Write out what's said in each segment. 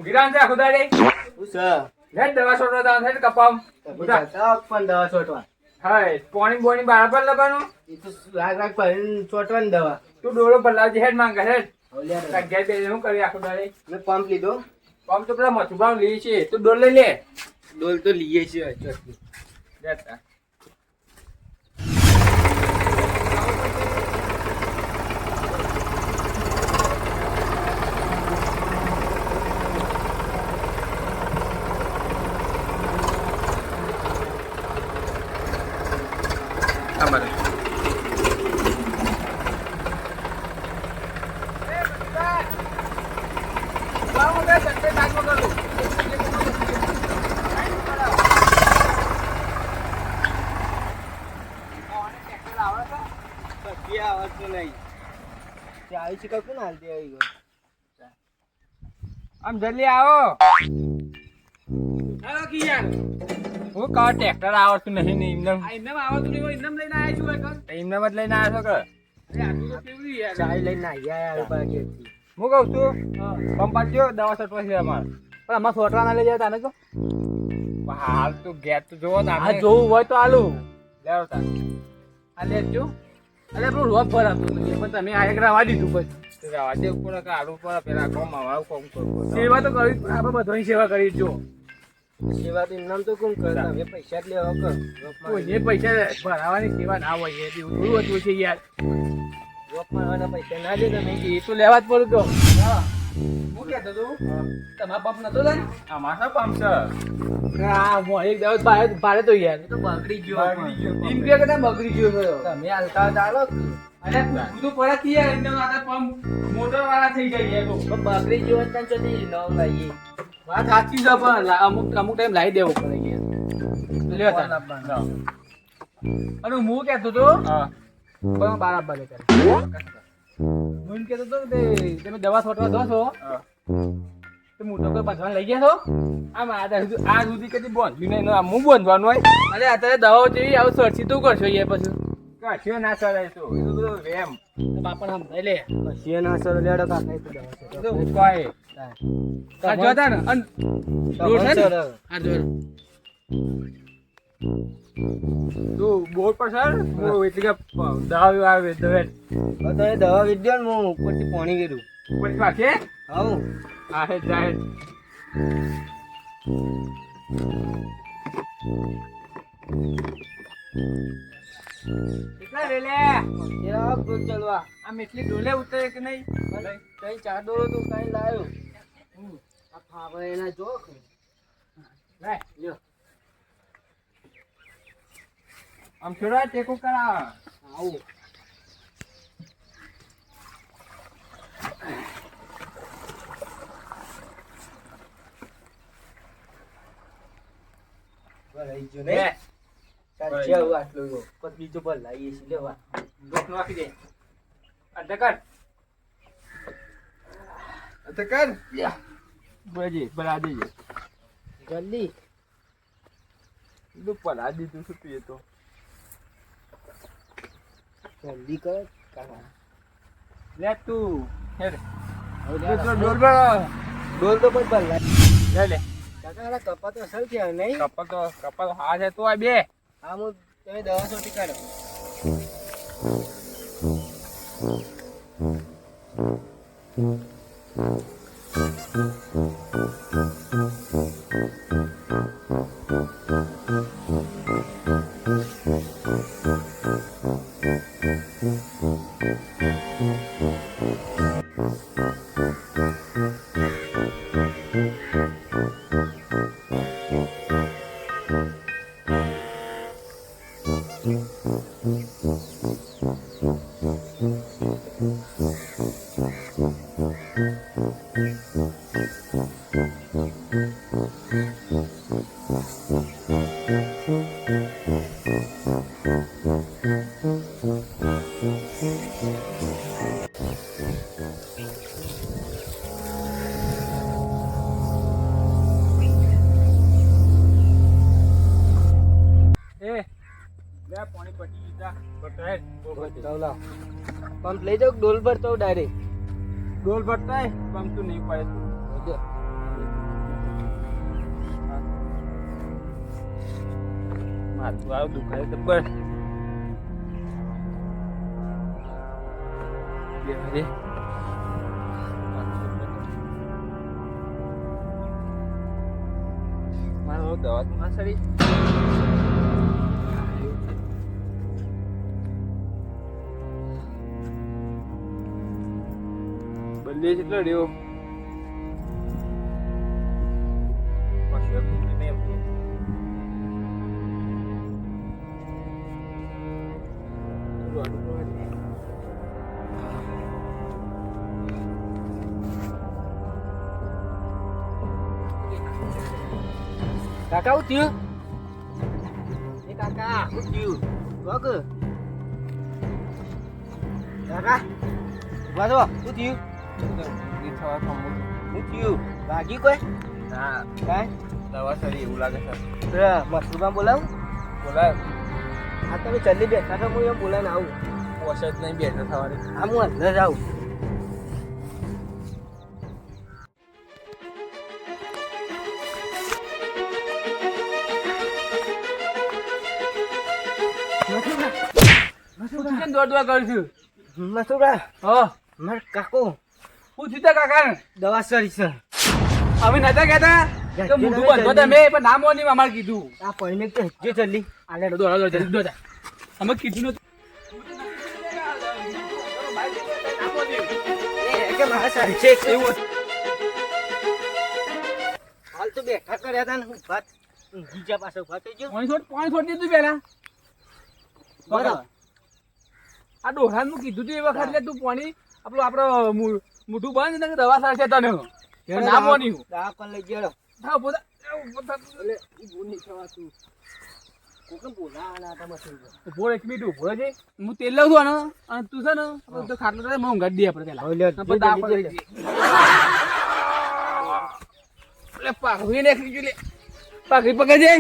ગિરાન છે ખુદાડે હું સર લે દવા છોડવા દાવ છે કપામ બધા પણ દવા છોટવા હાય પાણી બોણી બરાબર લગાનું એ તો રાગ ભરીને છોટવાની દવા તું ડોળો બદલાવજે હેડ માંગે હેડ હવલ્યા ઘેર બે શું કરી આખું દાડે મેં પંપ લીધો પમ તો પેલા મથુભાવ લઈ છે તું ડોલ લઈ લે ડોલ તો લઈએ છીએ ચોટલી લેતા અમારે આમ જલ્દી આવો હાલો કી યાર હું કા ટ્રેક્ટર આવતું નહીં ને એમને આ ઇન્નમ આવતું નહીં હોય ઇન્નમ લઈને આવ્યા છું એકર એમને જ લઈને આવ્યો છો કે અરે આટલું તો કેવું યાર ચાય લઈને આવ્યા યાર બાગેથી હું કહું છું પંપાત જો દવા છટવા છે અમારે પણ આમાં છોટવા ના લઈ જાય તાને તો હાલ તું ઘેર તો જોવો ને આ જોવું હોય તો આલું લેવો તાર આ લેજો અરે આપણું રોજ ભર આપતું નથી પણ તમે આ એક રાવા દીધું પછી તું રવા દે ઉપર કે આડું પર પેલા કોમ આવું કોમ કરવું સેવા તો કરવી આપણે બધાની સેવા કરી જો સેવા તો એમનામ તો કોણ કરતા અમે પૈસા જ લેવા કર કોઈને પૈસા ભરાવાની સેવા ના હોય એ એવું થોડું હતું છે યાર રોપ મારવાના પૈસા ના દે તમે એ તો લેવા જ પડું તો હું કહેતો હતો તમારા બાપ નતો ને અમાર શું કામ છે હા હું એક દિવસ ભારે તો યાર તો બગડી ગયો બગડી ગયો. એમ કે કદાચ બગડી ગયો ખરો. તમે હાલતા ચાલો અરે તું પરત થી યાર એકદમ આ પંપ મોટર વાળા થઈ જાય યાર તો. પણ બગડી ગયો હોય ત્યાં સુધી નવ લઈએ વાત સાચી છે પણ અમુક ટાઈમ લાવી દેવો પડે યાર તો લ્યો તાર. અને હું કહેતો હતો હા પણ બરાબર કરે હું એમ કહેતો હતો કે તમે દવા છોટવા દો છો હા. તો મોટો કોઈ બાંધવા લઈ ગયા છો આમ આ સુધી કદી બાંધ્યું નહીં આમ હું બાંધવાનું હોય અરે અત્યારે દવાઓ જેવી આવું સરસી તું કરશો યાર પછી કશું ના ચડાય તો એ તો બધું વેમ તો બાપા સમજાય લે પછી એના સર લેડો કાકા તો દવા છે એ તો ઉપાય આ જોતા ને અન રોડ છે ને આ જો તું બોર્ડ પર સર હું એટલે કે દવા આવે દવે તમે દવા વિદ્યા ને હું ઉપરથી પાણી કર્યું પછી પાછે આવું આ હે જાય કેટલા રે લે યાર બોલ ચલવા આમ એટલી ડોલે ઉતરે કે નહીં કઈ ચાર દોડો તું કઈ લાવ્યો આ ફાવે એના જો લે લ્યો આમ છોડા ટેકો કરા આવું ભરાઈ ગયો લે ને ચાલ જેવું આટલું જો પછી બીજું પર લાવીએ છીએ લેવા ડોક નાખી દે અડધા કર અડધા કર બજી બરા દેજે જલ્દી તું પલા દીધું શું પીએ તો જલ્દી કર કાકા લે તું હેડ હવે તો ડોલ પર ડોલ તો પણ ભર લાવી લે લે કાકા આ કપા તો અસર થયા નહીં કપલ હા છે તો આ બે હા હું તમે દવા સોટી કાઢો પાણી પટી દીધા બટાય પંપ લઈ જાવ ડોલ ભરતો ડાયરેક્ટ ડોલ બટાય પંપ તો નહીં પડે જો હાથું આવ દુખાય તો બસ બે મારો દવા તો ના સડી બલ્લે કેટલો રહ્યો કાકા હું થયું એ કાકા હું થયું વગ કાકા ઉભા થો શું થયું શું થયું ભાગી કોઈ ના કાંઈ દવા સડી એવું લાગે છે મસરૂમાં બોલાવું બોલાય આ તમે જલ્દી બેઠા છો હું એમ બોલાને આવું પોસ જ નહીં બેઠો સવારે આ હું અંદર આવું કેમ દોડવા કરું છું મસરૂરા હો માર કાકો હું થયું કાકા દવા સરી છે અમે નતા કહેતા તો મોઢું બંધો તમે પણ ના મોની અમારે કીધું આ પૈને કે જે જલ્દી આલે દોડા જલ્દી દોડા અમે કીધું નતું કે મારા સારી છે એવું હાલ તો બેઠા કર્યા હતા ને હું વાત બીજા પાસે ઉભા થઈ ગયો પાણી છોડી દીધું પેલા બરાબર આ ડોહાનું કીધું તું એ વખત તું પાણી આપણો મોઢું બંધ ને દવા સારશે તને પણ ના મોન્યું દવા કોણ લઈ ગયો હા પોતા એટલે ઈ બોલ નહીં થવાતું કોકમ બોલાવાના હતા મસરૂર ઉભો એક મિનિટ ઉભો છે હું તેલ લઉં છું અને તું છે ને તો ખાટલો થાય મને ઊંઘાડી દે આપણે પેલા પછી તાપ પડી જાય. એટલે પાઘડી નાખી ગયું લે પાઘડી પકડી જાય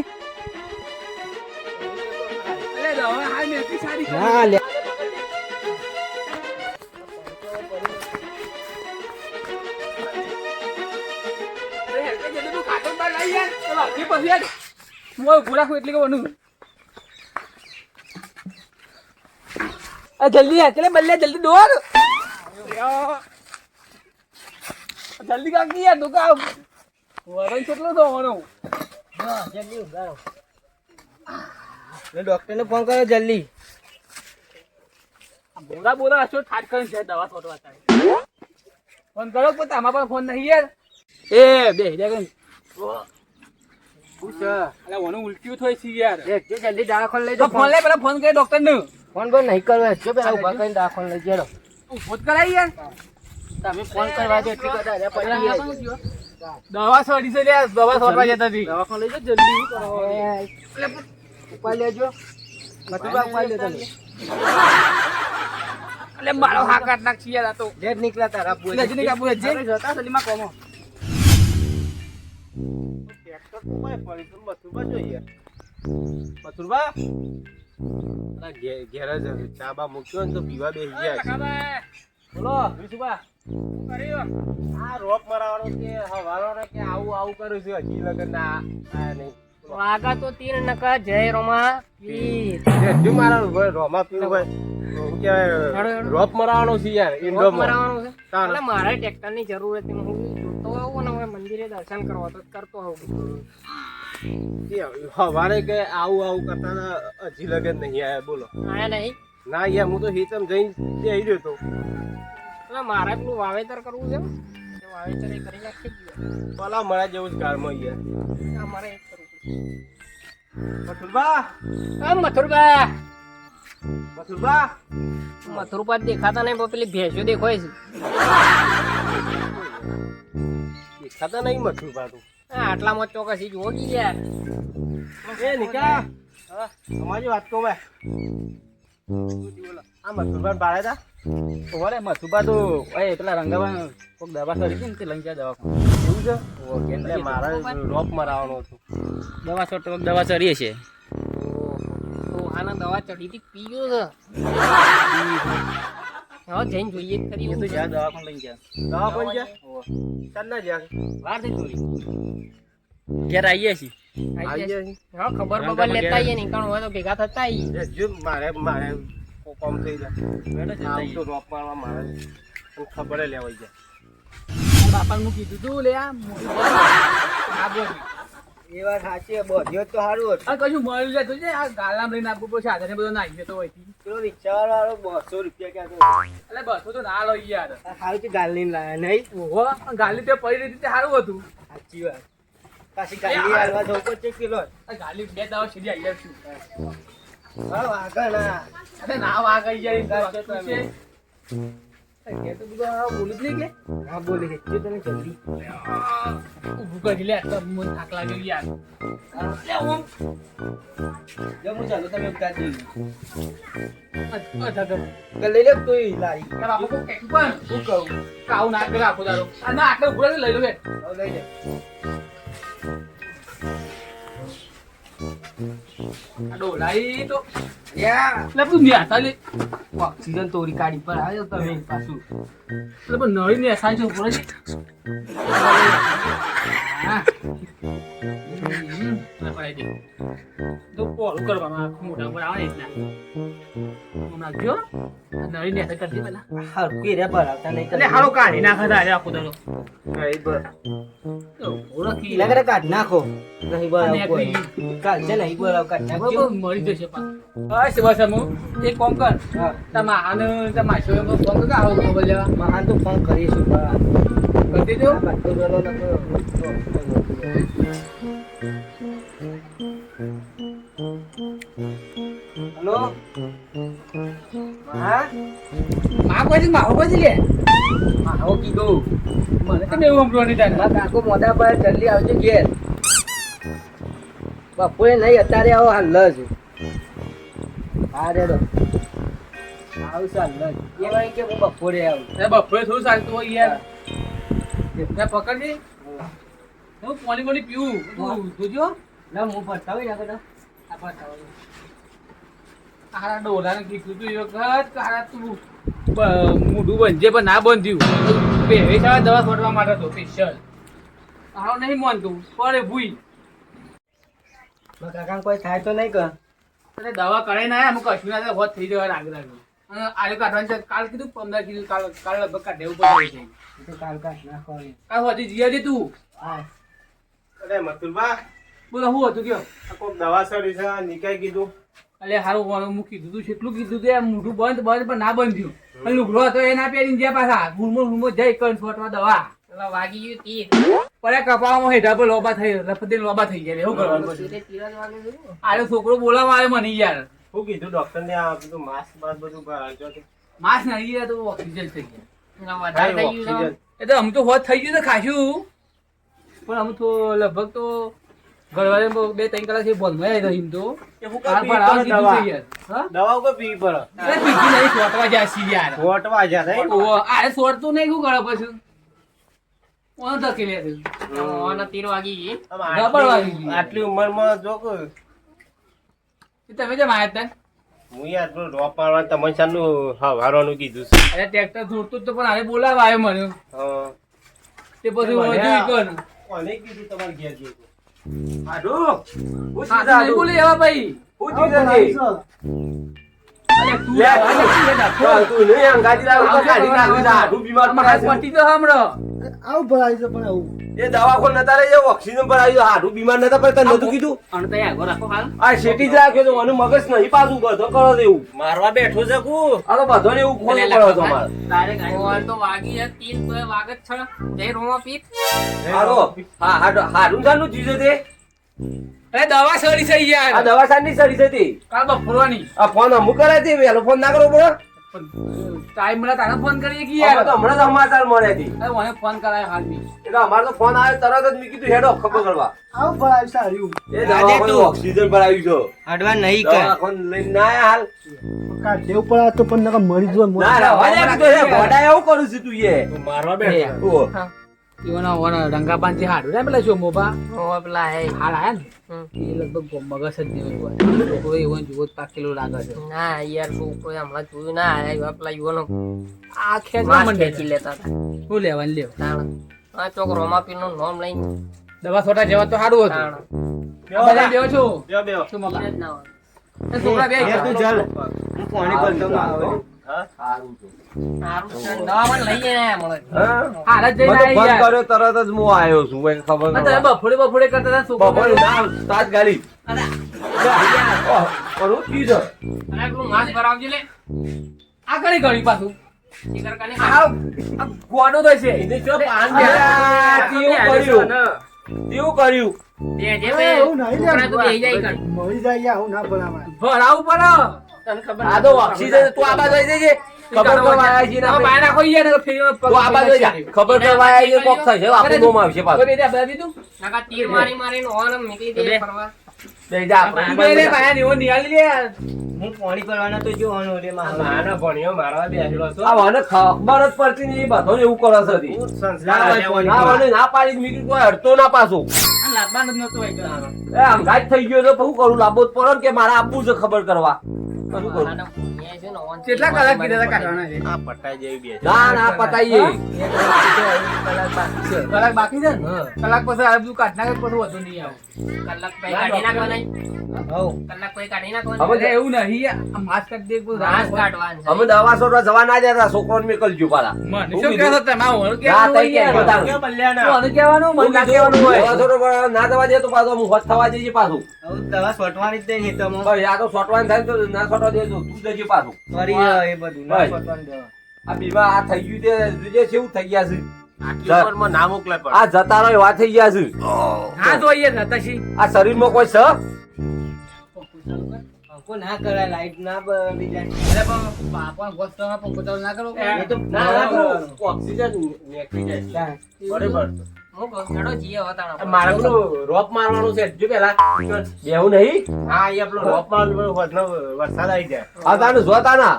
એટલે દવા હાય મેથી સારી કરી. હા લે જલ્દી ચલે બલ્લે જલ્દી દોડ જલ્દી કાકી યાર દુકા વરણ કેટલો દોવાનો હા જલ્દી ઉગાડો ડોક્ટરને ફોન કર્યો જલ્દી બોરા બોરા હશો ઠાટ કરીને છે દવા છોડવા થાય ફોન કરો પણ આમાં પણ ફોન નહીં યાર એ બે હિજા અરે ઓનું ઉલટ્યું થઈ છે યાર જો જલ્દી દવાખાને લઈ તો જાઓ ફોન લે પેલા ફોન કરી ડોક્ટર ને ફોન બોલ નહીં કરવો જો પેલા ઉભા કરીને દવાખાને લઈ જાઓ ફોન કરાય યાર તમે ફોન કરવા દો એટલી કદા રે પડી દવા છોડી છે યાર દવા છોડવા જતા હતી દવાખાને લઈ જાઓ જલ્દી ઉપાડ લેજો મતુબા ઉપાડ લે તમે એટલે મારો હાકાત નાખી યાર આ તો લેટ નીકળ્યા તારા બોલ લેજની કાપુ જે જતા સલીમાં કોમો ટ્રેક્ટર તો કોઈ પડી તો મતુબા જોઈએ મતુબા ઘેર જ ચાબા મૂક્યો ને તો પીવા બેસી ગયા બોલો વિશુબા આ રોપ મરાવાનો કે હવાલો કે આવું આવું કરું છું હજી લગન ના આયા નહીં વાગા તો તીર નકા જય રોમા પીર જો મારા રોમા પીવું ભાઈ શું કહેવાય રોપ મરાવાનો છે યાર ઇન્ડો મરાવાનું છે એટલે મારે ટ્રેક્ટર ની જરૂર હતી હું જોતો આવું ને હવે મંદિરે દર્શન કરવા તો કરતો આવું હવારે કે આવું આવું કરતા હતા, હજી લગન નહીં આયા બોલો આયા નહીં ના યાર હું તો હિચમ જઈને જઈ રહ્યો તો એટલે મારે પેલું વાવેતર કરવું છે તો વાવેતર એ કરી નાખી ગયો ભલા મળ્યા જેવું જ ગાળમાં યાર અમારે એક કરવું મથુરબા મથુરબા મથુરબા મથુરબા દેખાતા નહીં પણ પેલી ભેંસો દેખાય છે દેખાતા નહીં મથુરબા તું આટલામાં ચોકસી જ હોગી યાર એ નિકા અમારી વાત કહું ભાઈ આ મથુરબા બાળા હતા ઓરે મથુબા તો એ પેલા રંગાવા કોક દવા કરી હતી ને તે લઈ ગયા દવા એવું છે એટલે મારા રોપ મરાવાનો હતો દવા છોડ દવા ચડીએ છે તો આના દવા ચડી હતી પી ગયો છે હવે જઈને જોઈએ જ ખરી એ તો જ્યાં દવાખાને લઈ ગયા દવા પણ ગયા ચાલ ના જ્યાં વાર થઈ થોડી ઘેર આવીએ છીએ આવી જાય. હા ખબર બબર લેતા આવીએ નીકળ હોય તો ભેગા થતા આવીએ એ જો મારે કોમ થઈ જાય આમ તો રોપ મારવા મારે અને ખબર લેવાઈ જાય. બાપાનું કીધું તું લે આ બોલ એ વાત સાચી બધ્યો તો સારું હતું. આ કશું મળ્યું જતું છે આ ગાલામ લઈને આપવું પડશે આધારે બધો નાખી દેતો હોય પેલો રિક્ષાવાળો 200 રૂપિયા કહેતો એટલે બસો તો ના લો યાર સારું છે ગાલની લાયા નહીં. ઓહો ગાલી તે પડી રહી તે સારું હતું સાચી વાત. પાછી ગાલી હાલવા જવું પડશે કિલો. આ ગાલી 2 દાવા સીધી આવી આવશું હા વાગણ ના. અરે ના વાગ આવી જાય તું છે એ તો બધું આ બોલું જ નહીં કે હા બોલી છે જો તને જલ્દી. ઊભું કરી લે તો મને થાક લાગ્યો યાર લે ઓમ જો હું ચાલો તમે ઉતારી અધગર લઈ લે તું લારી. તાર બાપા કો કે પણ શું કહું કાવ ના કરે આખો દારો આ ના આટલે ઉભો લઈ લો બે હવે લઈ લે. આ ડોલાઈ તો યા લે તું ન્યા તાલે ઓક્સિજન તોડી કાઢી પર આવ્યો તમે પાછું. લે પણ નળી ને સાંજ ઉપર જ હા પડાઈ દે તો પોલ કરવાનો આખું મોટા પર આવે ને હું નાખ્યો નળી ને કરી દે પેલા હારું કે રે ભરાવતા નહીં એટલે હારો કાઢી નાખતા આજે આખો દારો નહીં બર તો ઓળખી લગરે કાઢ નાખો નહીં બરાવ અને કોઈ એકલી. કાલ છે નહીં બરાવ કાઢ નાખજો. બરોબર મળી જશે પા બસ બસ હું એક કોમ કર હા તમા આને તમા શો એમ ફોન કર આવો ખબર લેવા મહાન તો ફોન કરીશું બરાબર. કરી દેજો આ બાજુ ગયેલો નતો. હલો હા માં કોઈ માહો કોઈ લે આવો કીધું મને તો એવું અમરોની તાને મારા કાકો મોટા પર જલ્દી આવજો ઘેર. બપોરે નહીં અત્યારે આવો હાલ જ. હા રેડો આવશે હાલ જ. એ વાય કે હું બપોરે આવું. એ બપોરે થોડું ચાલતું હોય યાર મેં પકડજે હું પાણી પાણી પીવું તું જોજો ના હું બતાવી નાખો તો. આ બતાવો તારા ડોલાને કીધું તું એક વખત તારા તું મોઢું બંધે પણ ના બંધ્યું બે સારા દવા છોડવા માટે તો સ્પેશિયલ તારો નહીં માનતું પડે ભૂઈ મારા કાકાને કોઈ થાય તો નહીં કર. એટલે દવા કરાઈ ના અમુક કશું ના થાય હોત થઈ જવા રાગ અને આરે કાઢવાનું છે કાલ કીધું 15 કીધું કાલ લગભગ કાઢે એવું પડે છે એ તો કાલ કાઢ નાખો. કાલ હોતી જીયા દે તું હા અરે મથુરબા બોલો શું હતું કયો આ કોક દવા સડી છે નીકાઈ કીધું. એટલે હારું હું કીધું તું કેટલું કીધું તે મોઢું બંધ પણ ના બંધ્યું અને લુગડો હતો એ ના પહેરીને જ્યાં પાછા ગુલમો જઈ કણ છોટવા દવા પેલા વાગી ગયું તીર પડે કપાવામાં હેઠા પર લોબા થઈ લફતે લોબા થઈ જાય એવું કરવાનું પછી તીરે તીર જ વાગી ગયું આરે છોકરો બોલાવા આવે મને યાર શું કીધું ડોક્ટર ને આ બધું માસ્ક બાસ્ક બધું કરાવજો તો. માસ નહીં ગયા તો ઓક્સિજન થઈ ગયા પેલા વધારે થઈ ગયું ઓક્સિજન. એ તો અમ તો હોત થઈ ગયું તો ખાશું પણ અમ તો લગભગ તો ઘરવાળે 2-3 કલાક થી બંધ માં આવી તો એ હું આ કાંઈ પણ પીવી આવું પડે કીધું છે દવા? યાર હા દવા ઉપર પીવી પડે. અરે બીજી નહીં છોટવા જાય છે યાર ખોટવા જા નહીં. ઓહો, આરે છોડતું નહીં શું કરે પછી કોણ ધકેલે છે ઓને તીર વાગી ગઈ આમ રબર વાગી ગઈ. આટલી ઉંમરમાં જો કે તમે જેમ આયા હતા હું યાર પેલું રોપ મારવાનું તમને શાનું હવારવાનું કીધું છે. અરે ટ્રેક્ટર જોડતું તો પણ આરે બોલાવા આવ્યો મને હા. તે પછી મને વધુ આ- કર કોને કીધું તમારે ઘેર જવું? આડું હું હા ચીજ નહીં બોલે એવા ભાઈ હું ચીજ હતી? અરે તું લે, આવા ને તું એ નાખો. તું નહીં અંગાજી લાવું તો કાઢી નાખું છું. આટલું બીમાર આમાં હાથ પડે પટી ગયો હમણાં. આવું ભરાય છે પણ આવું છે. એ દવાખાને નતા લઈ જાવ, ઓક્સિજન પર આવી જાવ. હાડું બીમાર નતા પડતા નતું કીધું. અને તઈ આગળ રાખો હાલ. આ શેટી જ રાખ્યો તો આનું મગજ નહીં પાછું બધો કરો દેવું. મારવા બેઠો છે કુ. આ તો બધો ને એવું ખોલું એટલે પડે લખો તમારે. તારે કાંઈ ઓન તો વાગી જ તીર તો વાગ જ છે જય રોમા પીત હારો. હા, હાડું શાનું ચીજ હતી? અરે દવા સડી છે આ યાર દવા શાની સરી છે તે? કાલ બપોરવાની આ ફોન અમુક કરાય તે વહેલો ફોન ના કરવો પડે. ટાઈમ મળે તારે ફોન કરીએ કે અમે તો યાર હમણાં જ સમાચાર મળ્યા હતી. અરે મને ફોન કરાય હાલ બી એટલે અમારે તો ફોન આવ્યો તરત જ મેં કીધું હેડો ખબર કરવા. આવું ભરાય સારું એ દવાખાને ઓક્સિજન પર આવ્યું છે. અડવા નહીં દવાખાને લઈને ના આયા હાલ. કાઢ દેવું પડે તો પણ નકર મરી જવા ના રવા દે કીધું હે, ગોડા એવું કરું છું તું એ. મારવા ઓહો. ઈવોના ઓના રંગાપાનથી હાડું ને પેલા શું મોબા ઓ પેલા હે હાલ આયા ને હમ. એ લગભગ મગજ જ નહીં હોય છોકરો એવો ને જુઓ 5 કિલો લાગે છે ના યાર છોકરો હમણાં જોયું ના આયા પેલા યુવાનો આ ખેંચવા માસ મંડે ખેંચી લેતા હતા શું લેવાનું લેવ તાણ આ ચોક રોમાપીર નું નામ લઈને દવા છોટા જેવા તો સારું હતું તાણ બધા બેહો છો બેહો. તું મગા જ ના હોય. એ છોકરા બે એ તું ચાલ. હું પાણી ભરતો આવું. હા? સારું છે. સારું છે. દવા પણ લઈ ગયા મળે. હા? હાલ જ મેં જઈને તો આવી બંધ યાર કર્યો તરત જ હું આવ્યો છું કોઈ ખબર આ તમે બફોડે બફોડે કરતા હતા છોકરા બપોરે ના તાજ ગાડી કરું કી છે અને પેલું માસ્ક ભરાવજે લે. આ કઈ ગળી પાછું શિખર કાને આ ગોડો તો છે એને જો પાન આ, કેવું કર્યું કેવું કર્યું દે જે બે છોકરા તો બેહી જાય કણ. ભરાવું પડે તને ખબર આ તો ઓક્સિજન તું આ બાજુ આવી જજે ખબર કરવા આવ્યા છીએ ને તમે આપણે. બહાર નાખો યાર નકર ફેર તું આ બાજુ જા ખબર કરવા આવ્યા છીએ કોક થશે આપણું નોમ આવશે પાછું કોઈ દે બે દીધું નકા તીર મારી મારીને ઓન નીકળી દે ફરવા. બે જા આપણે બે રે ભાયા નીઓ નિહાળી લે યાર. હું પાણી ભરવાના તો જો ઓનો રે મારો. માના ભણ્યો મારવા બેસેલો છો આ મને ખબર જ પડતી નહીં બધો એવું કરે છે તી. ના મને ના પાડી મીઠું કોઈ હડતો ના પાછો આ લાંબા નતો હોય ગયો એ અંગાજ થઈ ગયો તો શું કરું લાંબો જ પડે ને કે મારે આપવું છે ખબર કરવા શું કરું? આના ભૂંડિયા છે ને ઓન કેટલા કલાક કીધા હતા કાઢવાના છે આ પટાઈ જેવી બે ના ના પતાઈએ કલાક બાકી છે ને કલાક પછી આ બધું કાઢ નાખે પછી વધુ નહીં આવે કલાક પછી કાઢી નાખવા નહીં. હઉ. કલાક પછી કાઢી નાખવા હવે અરે એવું નહીં આ માસ્ક કાઢી દે કોઈ ઘાસ કાઢવાનું છે. અમે દવા સોટવા જવા ના જતા છોકરોને મેકલજો પાછા મને શું કહેતો તમે આવું ના, કહેવાનું તઈ હોય યાર. કહેવાનું. કોનું કહેવાનું મને ના કહેવાનું દવા હોય સોટવા ના જવા દે તો પાછો હું હોત થવા જઈએ પાછું હવે દવા છોટવાની જ નહીં તો હું ભાઈ આ તો સોટવાનું થાય ને તો ના સોટવા દેજો તું જજે પાછું ફરી જાય એ બધું ના ભાઈ. છોટવાની દવા. આ બીમા આ થઈ ગયું તે જોજે કેવું થઈ ગયા છે આટલી ઉંમરમાં ના મોકલાય પણ. આ જતા રહો એવા થઈ ગયા છે હા જોઈએ નતાશી આ શરીરમાં કોઈ છે પંખો ના કરાય લાઈટ ના બળી જાય. અરે પણ બાપા ગોસ્તમાં પંખો ચાલુ ના કરો એ તો ના ના બરાબર. ઓક્સિજન નીકળી જાય છે. બરોબર હું ઘડો જઈએ હોતાનો. મારે પેલું રોપ મારવાનું છે જો પેલા બેવું નહીં હા એ આપણો રોપ મારવાનો પેલો વરસાદ આવી જાય. આ તાનું જોતા ના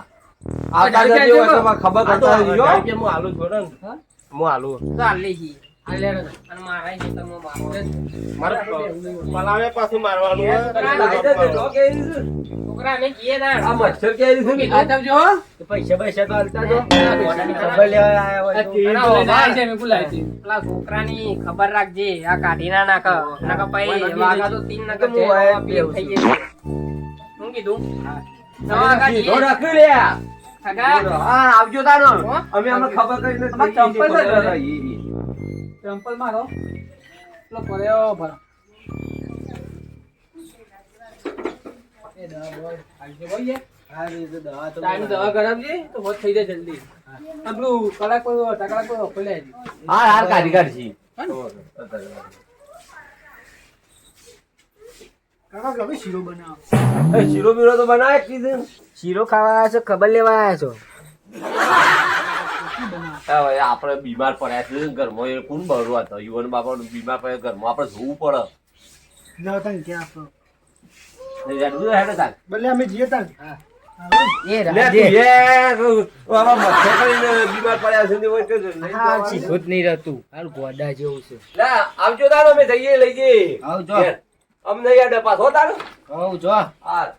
આવતા ગાડી જતી હોય ચાલશે તમારે ખબર આ તો કરતા રહેજો. ગાડી કે હું હાલું છોડો ને હા? હું હાલું ચાલ લે જઈએ. આ લે રે. અને મારા ખેતરમાં મારવાનું. મારે પલાવે પાછું મારવાનું હોય. જો કે છે. છોકરા અમે જઈએ તાણ. આ મચ્છર કે છે કે આ તમે જો તો પૈસા પૈસા તો હાલતા જો. ગોડાની ખબર લેવા આયા હોય તો. અને આ લઈને આવી જાય મેં બોલાવી હતી. પેલા છોકરાની ખબર રાખજે આ કાઢી ના નાખ નકર પછી વાગા તો તીન નકર હું આ બે થઈ જાય. હું કીધું દવા કાઢીએ. ધો રાખી લે સગા. હા આવજો તાનો હો? અમે અમને ખબર કરીને અમારે ચંપલ જ ખબર નથી. રહી. ચંપલ મારો પેલો પડ્યો ભરો એ દવા બોલ આવી ગયો ભાઈ હા એ તો દવા તો ટાઈમ દવા કરાવજે તો હોત થઈ જાય જલ્દી આપણું કલાક પર કલાક પર ખોલે હા હાલ કાઢી કાઢી કાકા કભી શીરો બનાવ શીરો બીરો તો બનાવે કીધું શીરો ખાવા આવ્યા છો ખબર લેવા આવ્યા છો. હવે આપણે બીમાર પડ્યા છે ઘરમાં એ કોણ બળવા હતો યુવાન બાપા બીમાર પડે ઘરમાં આપણે જોવું પડે નહીં જાણવું હેડે તાર. એ લે રાજે. તું એ આવા મચ્છર કરીને બીમાર પડ્યા છે ને હોય તો લઈ હા, જવાનું. શીખું જ નહીં રહેતું. હાલ ગોડા જેવું છે. લે આવજો તાર અમે જઈએ લઈ જઈએ આવજો. અમને યાદ પાછો તાર આવ જો. હાલ